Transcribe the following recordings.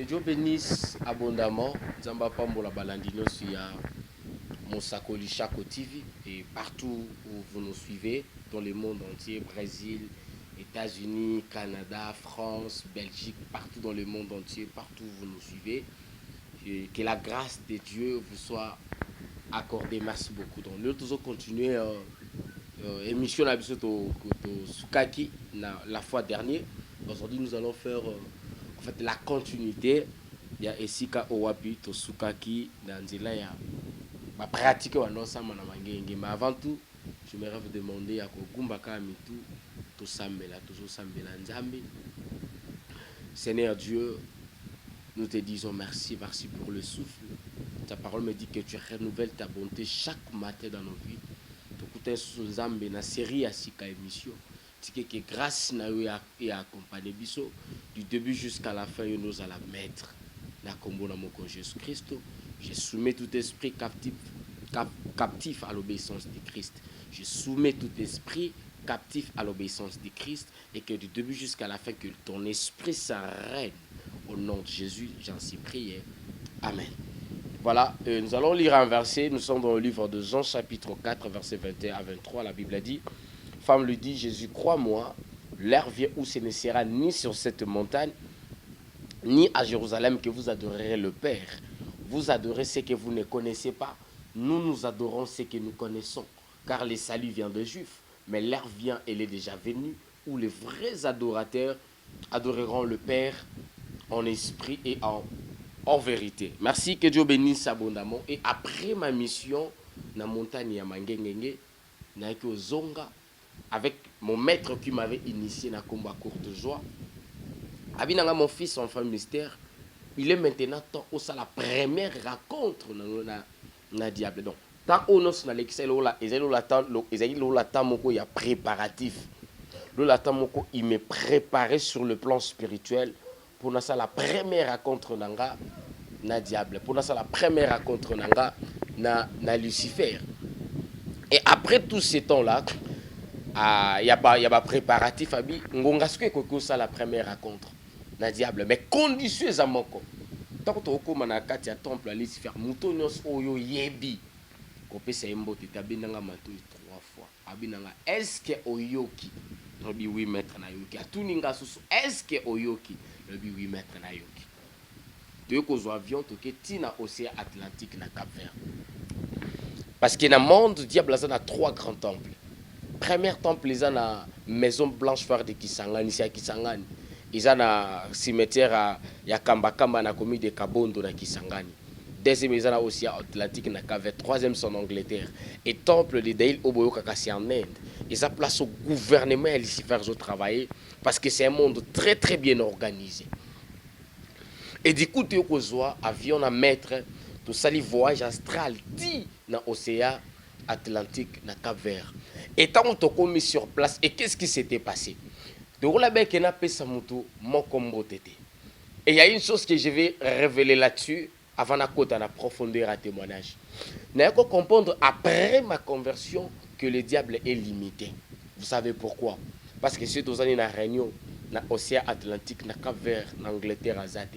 Dieu bénisse abondamment. Zamba Pambola Balandino sur Monsakoli Chako TV et partout où vous nous suivez, dans le monde entier, Brésil, États-Unis, Canada, France, Belgique, partout dans le monde entier, partout où vous nous suivez. Et que la grâce de Dieu vous soit accordée. Merci beaucoup. Donc, nous allons continuer émission à Sukaki la fois dernière. Aujourd'hui, nous allons faire en fait la continuité. Il y a Esika Owapi to Sukaki dans Nzela ya ba pratique wa nosama na mangenge. Mais avant tout, je me rêve demander à Kogumba Kamitu to sambela to sambela Nzambe. Seigneur Dieu, nous te disons merci, merci pour le souffle. Ta parole me dit que tu renouvelles ta bonté chaque matin dans nos vies. Tokuta Nzambe na série ya Sika émission. Que grâce na eu et accompagné biso du début jusqu'à la fin nous allons la mettre na combo na moko Jésus-Christ. Je soumets tout esprit captif à l'obéissance de Christ. Je soumets tout esprit captif à l'obéissance de Christ et que du début jusqu'à la fin que ton esprit s'arrête au nom de Jésus, j'en suis prié. Amen. Voilà, nous allons lire un verset. Nous sommes dans le livre de Jean chapitre 4 verset 21 à 23. La Bible a dit: femme lui dit, Jésus, crois-moi, l'heure vient où ce ne sera ni sur cette montagne, ni à Jérusalem que vous adorerez le Père. Vous adorez ce que vous ne connaissez pas. Nous adorons ce que nous connaissons, car le salut vient des Juifs. Mais l'heure vient, elle est déjà venue, où les vrais adorateurs adoreront le Père en esprit et en vérité. Merci, que Dieu bénisse abondamment. Et après ma mission, na montagne ya Mangengenge, na ke Zonga, avec mon maître qui m'avait initié dans le combat courte joie. Abinanga, mon fils, enfant mystère, il est maintenant temps où ça la première rencontre na diable. Donc, tant où nous sommes dans l'excel, il y a préparatif. Il me préparé sur le plan spirituel pour nous la première rencontre na diable. Pour nous la première rencontre na Lucifer. Et après tout ce temps-là, il y a pas préparatif abi ngonga ce que ça la première rencontre na diable mais condition za moko tant que to koma na kati ya temple ali se faire muto nyos oyo yebi ko pesa mbote tabinanga manto 3 fois abinanga est-ce que oyoki lobi 8 mètres na yoki atuninga susu est-ce que oyoki lobi 8 mètres na yoki de ko zo avion to ke tina océan Atlantique na Cap-Vert parce que dans le monde diable a 3 grands temples. Premier temple, ils ont la maison blanche phare de Kisangani, c'est à Kisangani. Ils ont la cimetière à Yakambakamba, na commune de Kabondo, na Kisangani. Deuxième, ils ont aussi à Atlantique, na Cap-Vert. Troisième, c'est en Angleterre. Et temple de Dail Oboyoka, c'est en Inde. Ils ont place au gouvernement à ici faire travailler parce que c'est un monde très très bien organisé. Et du coup, tu as avion à mettre tout ça, les voyages astral dit dans l'océan Atlantique, na Cap-Vert. Et tant qu'on t'a mis sur place, et qu'est-ce qui s'était passé? De là bas qui n'a pas sa moto, mon combo tété. Et il y a une chose que je vais révéler là-dessus avant la côte en profondeur à témoignage. N'a pas comprendre après ma conversion que le diable est limité. Vous savez pourquoi? Parce que c'est aux années na réunion na océan Atlantique, na Cap-Vert, en Angleterre à Zate.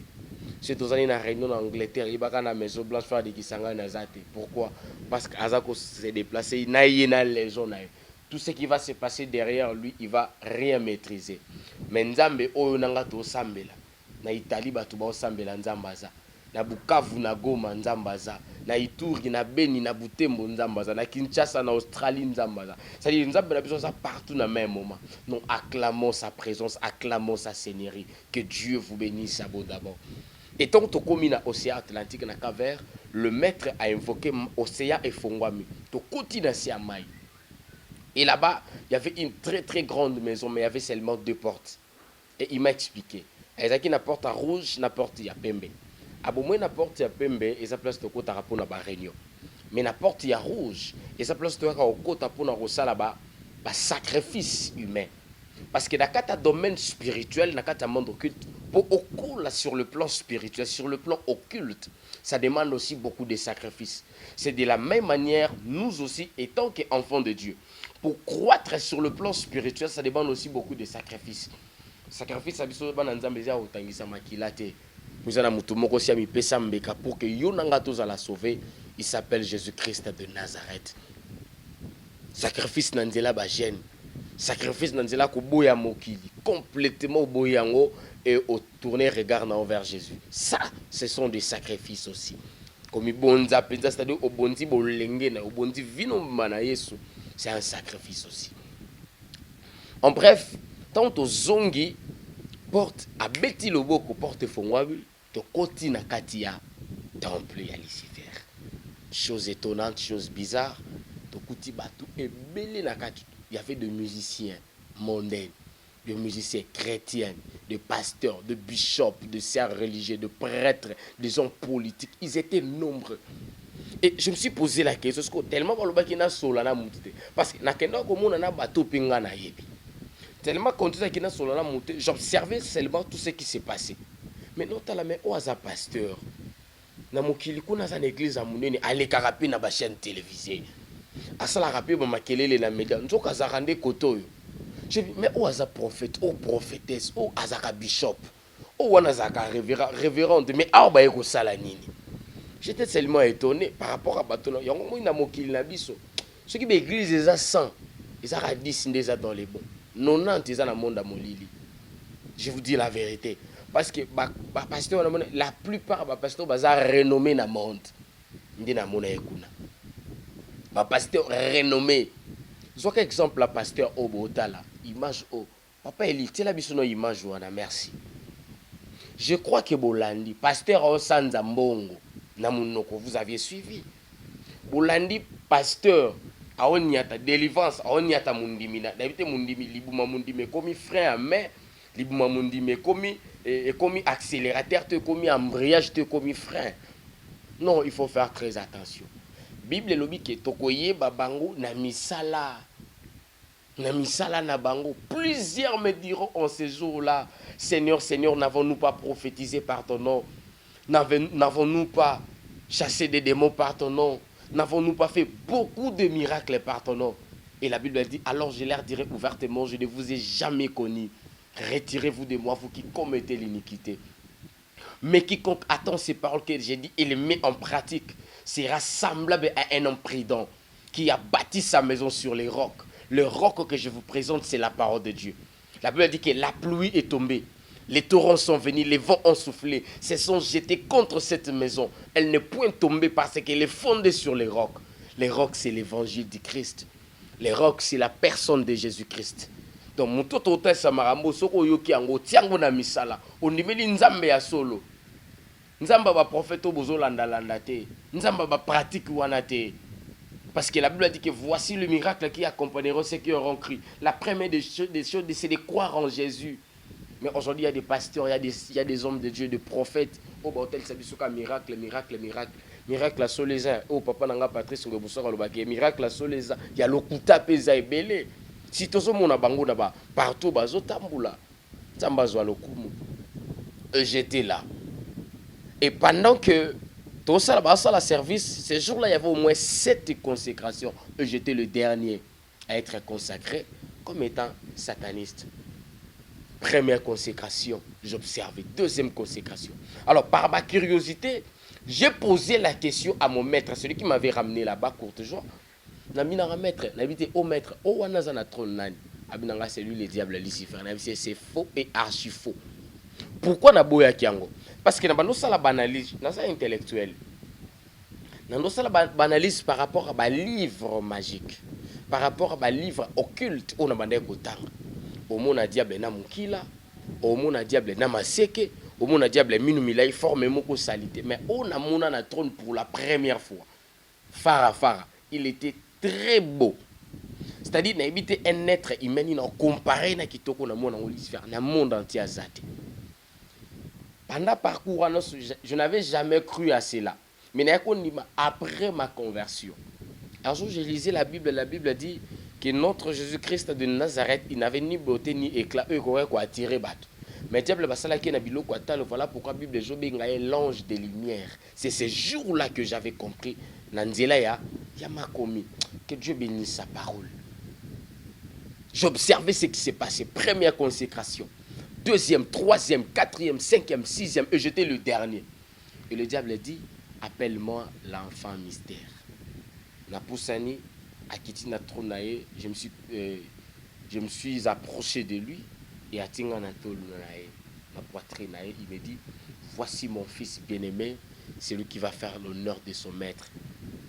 C'est aux années na réunion en Angleterre, il y a une maison blanche faire des Kisanga na Zate. Pourquoi? Parce qu'Azako s'est déplacé, il y a les gens. Tout ce qui va se passer derrière lui, il va rien maîtriser. Mais Nzambe oyo nanga to sambela. Na Italie batu ba sambela Nzambaza. Na Bukavu na Goma Nzambaza. Na Ituri na Beni na Butembo Nzambaza. Na Kinshasa na Australie Nzambaza. C'est-à-dire Nzambe a besoin ça partout dans le même moment. Non, acclamons sa présence, acclamons sa seigneurie. Que Dieu vous bénisse abondamment. Et tant que tu as l'océan Atlantique na Cap-Vert, le maître a invoqué l'océan et Fongwami. Tu continues à Maï. Et là-bas, il y avait une très très grande maison, mais il y avait seulement 2 portes. Et il m'a expliqué. Il y a une porte à rouge, une porte à pembe. À bon la porte à pembe, et ça place de côté à la réunion. Mais la porte à rouge, et ça place de côté à la sacrifice humain. Parce que dans le domaine spirituel, dans le monde occulte, pour occulte sur le plan spirituel, sur le plan occulte, ça demande aussi beaucoup de sacrifices. C'est de la même manière, nous aussi, étant qu'enfants de Dieu, pour croître sur le plan spirituel, ça demande aussi beaucoup de sacrifices. Sacrifice, ça veut dire que Nous avons mutu moko si ami pesa mbeka pour que yo nanga tous à la sauver. Il s'appelle Jésus-Christ de Nazareth. Sacrifice nanzela ba gêne. Sacrifice nanzela ko boya mokili. Complètement boyango et au tourner regard envers Jésus. Ça, ce sont des sacrifices aussi. Comme bonza penza, c'est-à-dire au bondi bolenge na au bondi vino mana Yesu. C'est un sacrifice aussi. En bref, tant aux zongi porte à Betty Loboko porte fongwabi, to koti na katia temple ya Lucifer. Chose étonnante, chose bizarre, to kuti batu et belé na kati. Il y avait des musiciens mondains, de musiciens chrétiens, de pasteurs, de bishops, de sœurs religieux, de prêtres, des hommes politiques. Ils étaient nombreux. Et je me suis posé la question, parce que tellement parce que tellement j'observais seulement tout ce qui s'est passé. Mais non, tu as la main au hasard pasteur. Na mokili kuna za église à munene ale karapi na ba chaîne télévisée. Asala rapi ba makelele na média. Nzoka za rande koto. Je dis mais au hasard prophète, au prophétesse, au hasard bishop. Au wana za révérende mais a ba yeko sala nini. J'étais tellement étonné par rapport à Batono. Yango mo na mokili na biso. Ceux qui l'église les a 100, ils a 10 déjà dans les bons. 90 ils ont dans le monde à molili. Je vous dis la vérité. Parce que la plupart des pasteurs sont renommés dans le monde. Ndi na mona ekuna. Ba pasteur renommé. Soit exemple la pasteur Obotala, image o. Papa Eli, tu la biso no image wana, merci. Je crois que Bolandi, pasteur Osanza Mbongo, na munoko vous aviez suivi. Bolandi pasteur aoniata délivrance, aoniata mundimina. D'habitude mundimi libuma mundime comme frère mais libuma mundime comme accélérateur, te comme embrayage, te comme frein. Non, il faut faire très attention. Bible lobi ke tokoye babango na misala. Na misala na bango. Plusieurs me diront en ces jours-là, Seigneur, Seigneur, n'avons-nous pas prophétisé par ton nom? N'avons-nous pas chassé des démons par ton nom? N'avons-nous pas fait beaucoup de miracles par ton nom? Et la Bible dit, alors je leur dirai ouvertement, je ne vous ai jamais connu. Retirez-vous de moi, vous qui commettez l'iniquité. Mais quiconque attend ces paroles que j'ai dit et les met en pratique sera semblable à un homme prudent qui a bâti sa maison sur les rocs. Le roc que je vous présente, c'est la parole de Dieu. La Bible dit que la pluie est tombée, les torrents sont venus, les vents ont soufflé, se sont jetés contre cette maison. Elle n'est point tombée parce qu'elle est fondée sur les rocs. Les rocs, c'est l'évangile du Christ. Les rocs, c'est la personne de Jésus-Christ. Donc, mon toto samarambo soko yoki ango tiango na misala. On nimeli nzambe ya solo. Nzamba ba prophète bozo landa landa te. Nzamba ba pratique wana te. Parce que la Bible dit que voici le miracle qui accompagneront ceux qui auront cru. La première des choses, c'est de croire en Jésus. Mais aujourd'hui, il y a des pasteurs, il y a des hommes de Dieu, des prophètes. Oh, bah, tel sabisuka miracle, miracle, miracle. Miracle à Soleza. Oh, papa nanga Patrice Ngobusora Lobake. Miracle à Soleza. Il y a l'okuta pesa et belé. Si tout le monde a bango là-bas, partout, bazo tamboula. Tambazo lokumu. J'étais là. Et pendant que tout ça, la service, ce jour-là, il y avait au moins 7 consécrations. Et j'étais le dernier à être consacré comme étant sataniste. Première consécration, j'observais. Deuxième consécration. Alors, par ma curiosité, j'ai posé la question à mon maître, celui qui m'avait ramené là-bas, courte joie. Naminanga maître, n'habité au maître, au wanazana tronani. Abinanga, c'est lui le diable Lucifer. C'est faux et archi faux. Pourquoi Naboya Kiango? Parce que nous avons la banalise, nous sommes intellectuels. Nous avons la banalise par rapport à un livre magique, par rapport à un livre occulte. On a demandé autant. Au monde a diable na mukila, au monde a diable na maseke, au monde a diable minumila, il forme moko salité. Mais on a mon na trône pour la première fois. Farah, il était très beau. C'est-à-dire, il était un être humain, il a comparé na kitoko na mon Lucifer, na monde entier azate. Pendant le parcours, je n'avais jamais cru à cela. Mais après ma conversion, un jour je lisais la Bible dit que notre Jésus-Christ de Nazareth, il n'avait ni beauté ni éclat, eux qui attiré bateau. Mais diable voilà pourquoi la Bible est l'ange des lumières. C'est ce jour-là que j'avais compris. Que Dieu bénisse sa parole. J'observais ce qui s'est passé. Première consécration. deuxième, troisième, quatrième, cinquième, sixième, et j'étais le dernier. Et le diable dit, appelle-moi l'enfant mystère. Napoussani, Akiti Natronae, je me suis approché de lui et Atinga Natolunae, ma poitrine, il me dit, voici mon fils bien-aimé, c'est lui qui va faire l'honneur de son maître.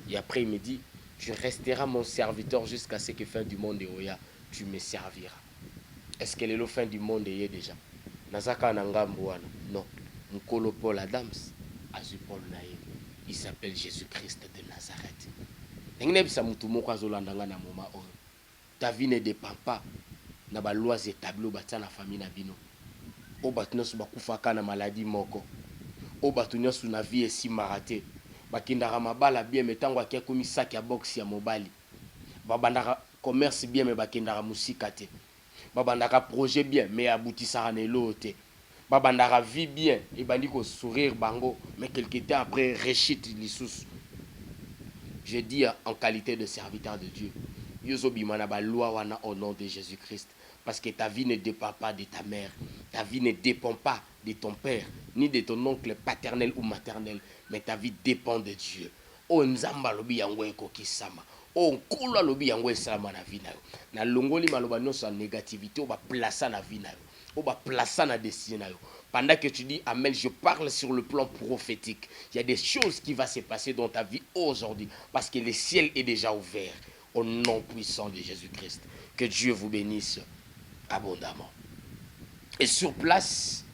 Et après il me dit, tu resteras mon serviteur jusqu'à ce que fin du monde est Oya, tu me serviras. Est-ce que le fin du monde est déjà? Nazaka Nangambuana, non. Mkolo Paul Adams, Azu Paul Nae, il s'appelle Jésus-Christ de Nazareth. Ta vie ne dépend pas na ba lois établies au na famille na bino. O batuna su bakufaka na maladie moko. O batuna su na vie esi maraté. Bakindaka mabala bien metango akia komi sac ya box ya mobali. Babandaka commerce bien me bakindaka musika te. Babandaka projet bien mais aboutisaka na elote. Babandaka vie bien et bandi ko sourire bango mais quelque temps après rechute lisusu. Je dis en qualité de serviteur de Dieu. Yozobimana ba loi wana au nom de Jésus-Christ. Parce que ta vie ne dépend pas de ta mère. Ta vie ne dépend pas de ton père, ni de ton oncle paternel ou maternel. Mais ta vie dépend de Dieu. O nzamba lobi yango ekoki sama. O nkolo lobi yango esama na vie na yo. Na longoli maloba nyonso ya négativité o ba placer na vie na yo. O ba placer na destinée na yo. Pendant que tu dis Amen, je parle sur le plan prophétique. Il y a des choses qui vont se passer dans ta vie aujourd'hui. Parce que le ciel est déjà ouvert. Au nom puissant de Jésus-Christ. Que Dieu vous bénisse abondamment. Et sur place,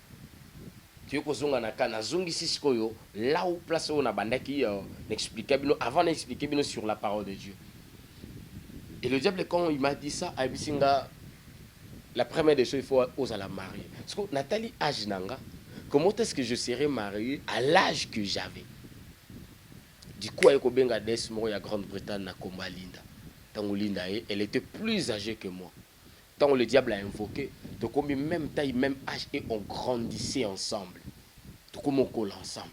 tu es là où place on a bandaki n'expliquait avant d'expliquer sur la parole de Dieu. Et le diable, quand il m'a dit ça, la première des choses, il faut oser la marier. Parce que Nathalie Ajnanga, comment est-ce que je serais marié à l'âge que j'avais? Du coup, avec Obenga Desmo, il y a Grande-Bretagne, na Komba Linda. Linda, elle était plus âgée que moi. Tant le diable a invoqué, donc comme même taille, même âge, et on grandissait ensemble. Donc comme on colle ensemble.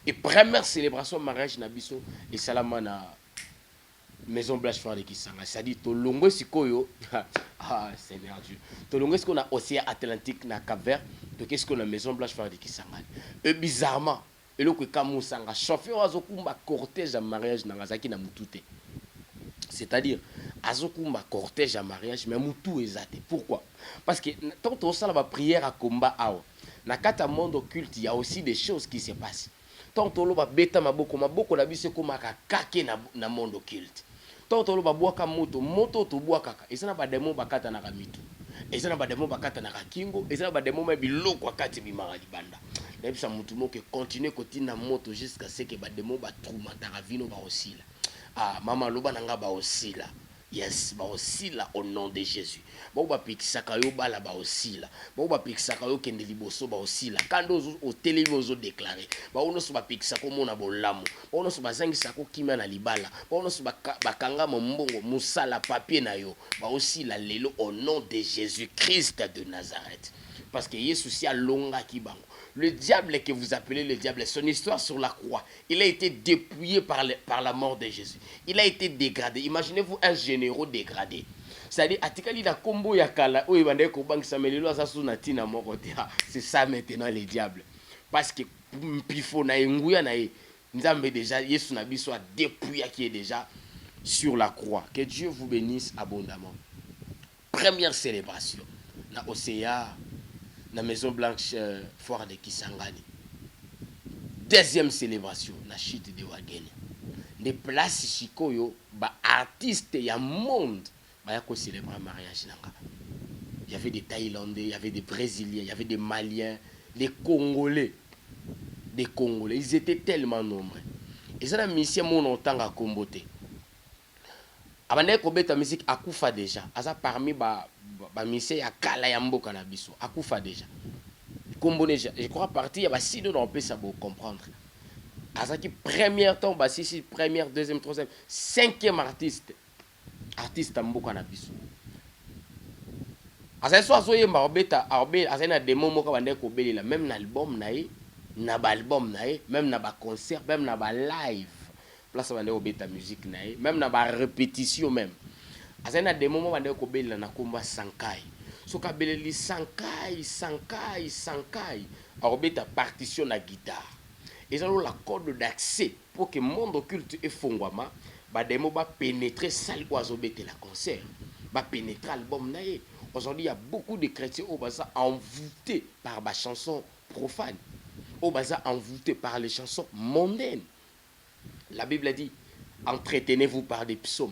Et première célébration mariage Nabiso, et Salamana Maison Blanche Frère de Kisanga. C'est-à-dire, Tolongo Sikoyo, ah Seigneur Dieu, Tolongo est-ce qu'on a Océan Atlantique, na Cap-Vert, donc qu'est-ce qu'on a Maison Blanche Frère de Kisanga. Et bizarrement, et le Kamusanga, chauffeur Azokumba cortège à mariage Nangasaki na Mutute. C'est-à-dire, Azokumba cortège à mariage, mais Moutou ezate. Pourquoi? Parce que quand on sait la prière à combat, dans le monde occulte, il y a aussi des choses qui se passent. Tant on a bêta maboko la bise comme kake na monde occulte. Tant on a boaka moto to boaka. Et ça n'a pas de mots bakata na kamitu. Et ça n'a pas de mots bakata na kingo. Et ça n'a pas de mots mais biloko akati bimara libanda. Même ça mutumo que continue na moto jusqu'à ce que ba de mots ba trouma ta vino ba aussi là. Ah, maman loba nanga ba aussi là. Yes, ba aussi là au nom de Jésus. Ba ba pikisaka yo bala ba aussi là. Ba ba pikisaka yo kende liboso ba aussi là. Quand au télé ozo déclarer. Ba ono so ba pikisaka mona bolamu. Ba ono so ba zangisa ko kimia na libala. Ba ono so ba kanga mbongo musala papier na yo. Ba aussi là lelo au nom de Jésus-Christ de Nazareth. Parce que Jésus a longa ki bango. Le diable que vous appelez le diable, son histoire sur la croix, il a été dépouillé par la mort de Jésus. Il a été dégradé. Imaginez-vous un généraux dégradé. C'est-à-dire, c'est ça maintenant les diables. Parce que déjà, Jésus a dépouillé qui est déjà sur la croix. Que Dieu vous bénisse abondamment. Première célébration. Na Océa. La Maison Blanche Foire de Kisangani. Deuxième célébration, la chute de Wageni. Les places Chikoyo, bah artistes y a monde, bah y'a qu'on célébrer un mariage nanga. Il y avait des Thaïlandais, il y avait des Brésiliens, il y avait des Maliens, des Congolais, ils étaient tellement nombreux. Et ça la mission mon temps à comboter. Abandé kobeta musique akufa déjà. Asa parmi ba mission ya kala ya mboka na biso. Akufa déjà. Komboné, je crois partir ya ba si on peut ça pour comprendre. Asa qui première temps ba si première, deuxième, troisième, cinquième artiste mboka na biso. Asa so azoye mba obeta asa na démo moko bandé kobelela même na album na ba album même na ba concert, même na ba live. Place bande obeta musique même na ba répétition même. Azena des moments bande ko bela na komba sankai. soka beleli sankai sankai sankai arobeta partition na guitare ezalo la corde d'accès pour que monde occulte efongwama bademo ba pénétrer salle oiseau bete la concert ba pénétrer album na ye. Aujourd'hui il y a beaucoup de chrétiens au baza envoûtés par ba chansons profanes, au baza envoûtés par les chansons mondaines. La Bible a dit entretenez-vous par des psaumes,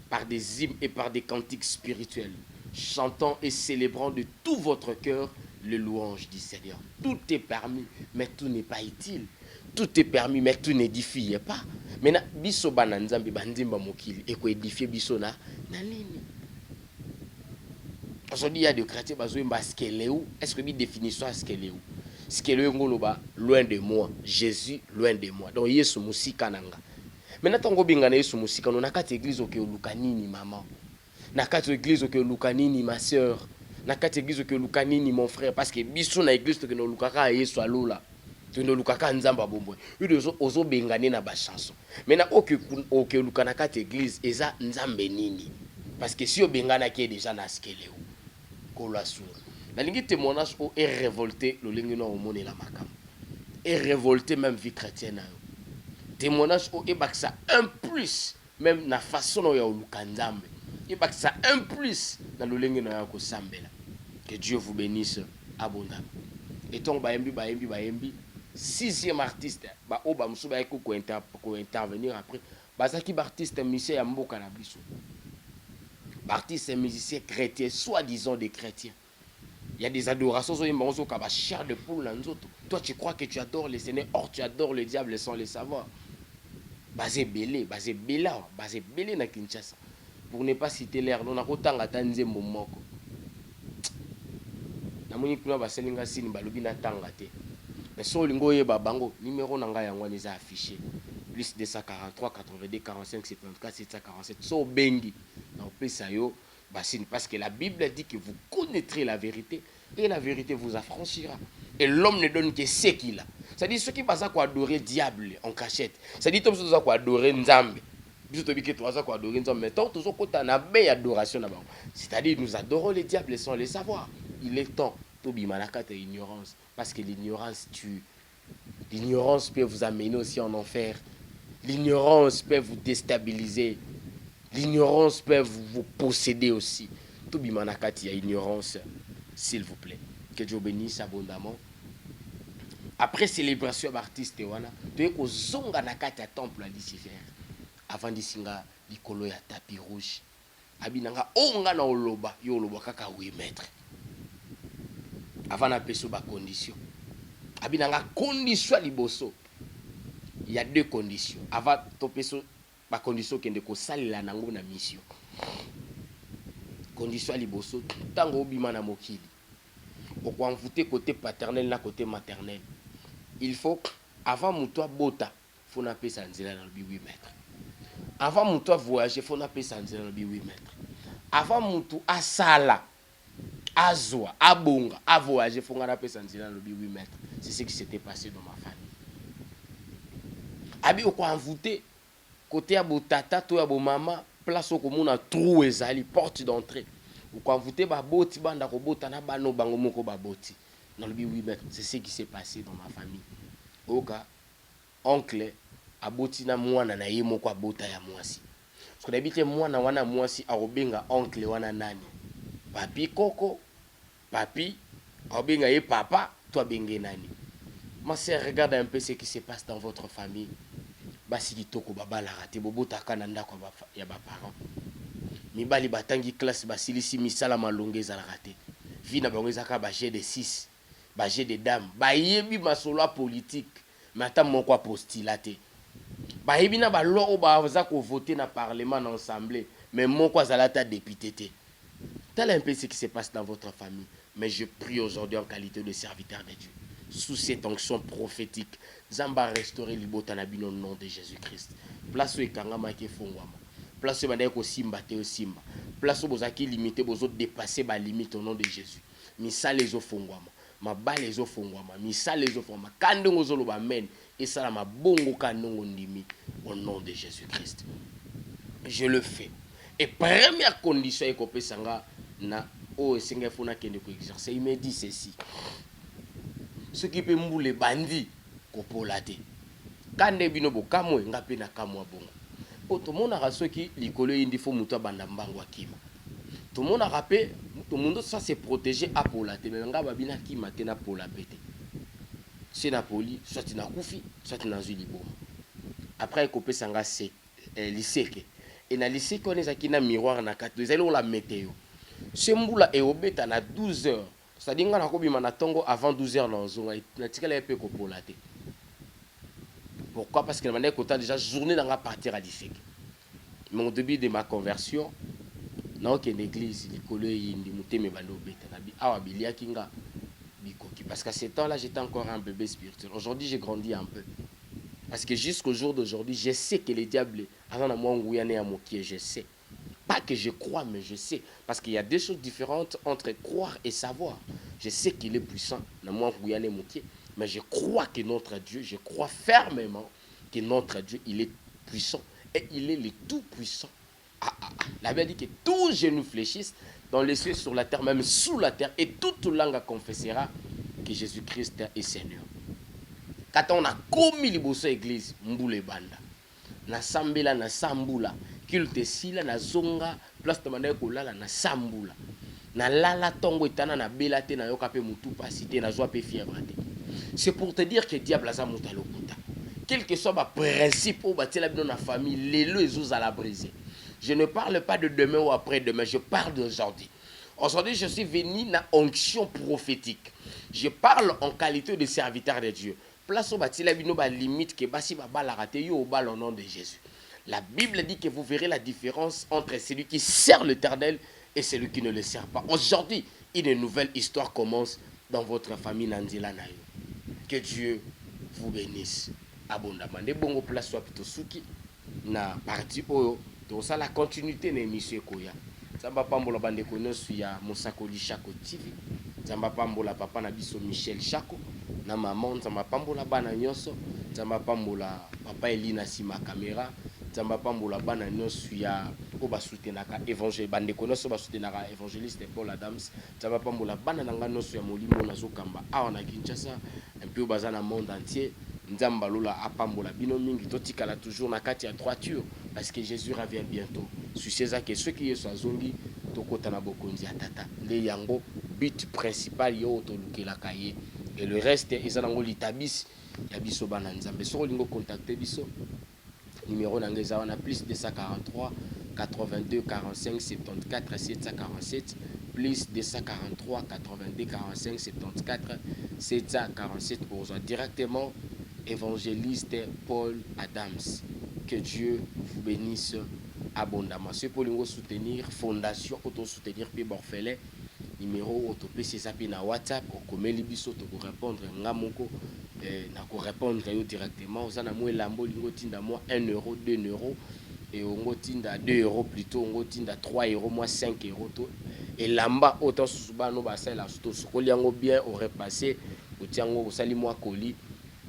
par des hymnes et par des cantiques spirituels, chantant et célébrant de tout votre cœur le louange du Seigneur. Tout est permis, mais tout n'est pas utile. Tout est permis, mais tout n'édifie pas. Maintenant, biso bananzambi bandimba mokili et ko édifier biso na nini. Aujourd'hui, il y a des chrétiens qui ont dit est-ce que la définition est ce qu'elle est où? Ce qu'elle est loin de moi. Jésus, loin de moi. Donc, Yesu musika nanga. Maintenant, tant que bingana Yesu musika, on a quatre églises qui lukanini maman. Na quatre églises qui lukanini ma sœur. Na quatre églises qui lukanini mon frère. Parce que biso na église qui lukaka Yesu alola. Tu ne lukaka nzamba bombo. Eux ozo bingane na ba chanson. Maintenant, ok lukana quatre églises, eza nzambe nini. Parce que si o bingana qui est déjà na skele la ligne témoignage est révolté, le ligne non au monde la makam. Est révolté même vie chrétienne. Témoignage est baksa un plus même na façon dont ya lukandambe. Et baksa un plus dans le ligne na ko sambela. Que Dieu vous bénisse abondamment. Et ton baembi sixième artiste ba oba musuba eko ko intervenir après. Bazaki artiste musicien ya mboka na biso. Artistes et musiciens chrétiens, soi-disant des chrétiens. Il y a des adorations, chair de poule. Toi, tu crois que tu adores les Seigneur, or tu adores le diable sans le savoir. Basé belé na Kinshasa. Pour ne pas citer l'air, on a autant attendu mon na moni kuna baselinga sini balobi na tangate. Mais so lingo ye babango numéro nanga yango les a affiché. Plus 243 82 45 74 747 so bengi na opesa yo basine parce que la Bible dit que vous connaîtrez la vérité et la vérité vous affranchira et l'homme ne donne que ce qu'il a. Ça dit ceux qui passent à adorer diable en cachette. Ça dit tout ceux qui adorer nzambe. Biso to biki to za ko adorer nzambe mais tant to kota na be adoration na ba. C'est-à-dire nous adorons les diables sans les savoir. Il est temps to bimanaka ta ignorance parce que l'ignorance tue. L'ignorance peut vous amener aussi en enfer. L'ignorance peut vous déstabiliser. L'ignorance peut vous posséder aussi. Tout bimanakati a ignorance, s'il vous plaît. Que Dieu bénisse abondamment. Après célébration d'artiste wana, tu es au zonga nakati à temple à Lucifer. Avant d'isinga likolo ya tapis rouge. Abinanga onga na oloba, yo oloba kaka 8 mètres. Avant na peso ba condition. Abinanga condition liboso. Il y a deux conditions. Avant to peso ba condition kende ko salela nango na mission. Condition liboso tango obima na mokili. Pour envoûter côté paternel na côté maternel. Il faut avant muto bota, faut na pesa nzela na 8 mètres. Avant muto voyager, faut na pesa nzela na 8 mètres. Avant muto asala azwa abonga a voyager, faut na pesa nzela na 8 mètres. C'est ce qui s'était passé dans ma famille. Abi ko envoûter côté ya botata to ya bo mama place ko mona trou ezali porte d'entrée. Ko envoûter ba boti banda ko bota na bano bango moko ba boti. Dans le 8 mètres, c'est ce qui s'est passé dans ma famille. Oka oncle aboti na mwana na ye moko abota ya mwasi. Parce que d'habitude mwana wana mwasi arobenga oncle wana nani? Papi koko, papi arobenga ye papa, toi benge nani? Ma sœur, regarde un peu ce qui se passe dans votre famille. Basi kitoko baba la raté bobota kana ndako ya ba parents. Mibali batangi classe basilisi misala malongeza la raté. Vina bangeza ka ba G de 6, ba G de dames, ba yebi masolo politique, mata moko postilaté. Ba yebi na ba loi ba za ko voter na parlement na assemblée, mais moko azalata député té. Tel un peu ce qui se passe dans votre famille, mais je prie aujourd'hui en qualité de serviteur de Dieu. Sous cette onction prophétique, Zamba restaurer libota na bino au nom de Jésus-Christ. Place où ekangama ke fongwama. Place où banda ko simba te simba. Place où bozaki limité bozo dépasser ba limite au nom de Jésus. Misa les ofongwama. Ma ba les ofongwama. Misa les ofongwama. Kandongo zolo ba men et ça la ma bongo kandongo ndimi au nom de Jésus-Christ. Je le fais. Et première condition est qu'on peut sanga na oh singa fona kende ko exercer, il me dit ceci. Ce qui peut mboule bandi ko polate. Kande bino bo kamwe ngape na kamwa bongo. Po to mona rasoki likolo yindi fo muto banda mbango akima. To mona rapé to mundo ça se protéger à polate mais nga babina kima te na pola pété. C'est na poli, soit na kufi, soit na zuli bo. Après kopé sanga c'est lycée. Et na lycée qu'on est qui na miroir na 4 ils allaient la météo. Ce mboula et obeta na 12 heures. C'est-à-dire nga na kobima na tongo avant 12 heures na zonga na tikala epé ko polate. Pourquoi? Parce que je suis déjà journée dans la partir à lycée. Mais au début de ma conversion, dans une église, parce qu'à ce temps-là, j'étais encore un bébé spirituel. Aujourd'hui, j'ai grandi un peu. Parce que jusqu'au jour d'aujourd'hui, je sais que le diable, je sais. Pas que je crois, mais je sais. Parce qu'il y a des choses différentes entre croire et savoir. Je sais qu'il est puissant. Mais je crois que notre Dieu, je crois fermement que notre Dieu, il est puissant. Et il est le tout-puissant. La Bible dit que tous genoux fléchissent dans les cieux, sur la terre, même sous la terre. Et toute langue confessera que Jésus-Christ est Seigneur. Quand on a commis l'église, l'église, mboule banda. Na sambela, na sambula. Culte sila, na zonga, place de manaye kolala, na sambula. Na lala tongo etana na belate na yoka pe mutu pasité na joie pe fièvre. C'est pour te dire que diable a muta lokuta. Quel que soit ma principe ou batela bino na famille, les lois à la briser. Je ne parle pas de demain ou après-demain, je parle d'aujourd'hui. Aujourd'hui, je suis venu na onction prophétique. Je parle en qualité de serviteur de Dieu. Place au batela bino ba limite que basi ba bala raté yo au bal au nom de Jésus. La Bible dit que vous verrez la différence entre celui qui sert l'Éternel et celui qui ne le sert pas. Aujourd'hui, une nouvelle histoire commence dans votre famille Nandila Nayo. Que Dieu vous bénisse abondamment. De bongo place soit plutôt souki na partie oyo donc ça la continuité na émission koya. Zamba pambola bande kono suya Mosakoli Chako TV. Zamba pambola papa na biso Michel Chako na maman zamba pambola bana nyonso. Zamba pambola papa Elina sima caméra. Zamba pambola bana nyonso ya ko ba soutenaka évangile bande kono so ba soutenaka évangéliste Paul Adams. Zamba pambola bana nanga nyonso ya molimo na zokamba awa na Kinshasa un peu bazana monde entier. Nzamba lola apambola bino mingi totikala toujours na kati ya droiture parce que Jésus revient bientôt. Sur ces que ceux qui sont zongi tokota na bokonzi atata. Le yango but principal yo to lukela kaye et le reste ezanango litabisi ya biso bana nzambe. So lingo contacter biso numéro nangeza wana plus 243 82 45 74 747 plus 243 82 45 74 747 pour rejoindre directement évangéliste Paul Adams. Que Dieu vous bénisse abondamment. C'est pour nous soutenir fondation auto soutenir P Borfelet numéro auto PC zapi na WhatsApp au komeli biso to répondre ngamoko na ko répondre yo directement aux ana moi lambo lingo tinda moi 1 euro 2 euros et on tinda 2 euros plutôt on tinda 3 euros moi 5 euros to et lamba autant subano ba ça la to sokoli yango bien au repasser au tiango au sali moi colis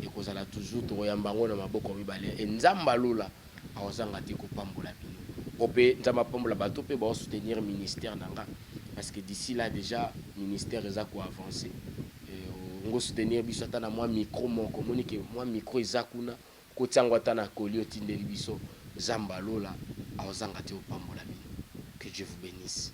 et qu'on a toujours toyambango na maboko mibale et nzamba lola awazanga te ko pambola bino opé nzamba pambola bato pe ba soutenir ministère nanga parce que d'ici là déjà ministère eza ko avancer et on soutenir biso tana moi micro mon communique moi micro eza kuna ko tiango tana koli otindeli biso nzamba lola awazanga te ko pambola bino. Que Dieu vous bénisse.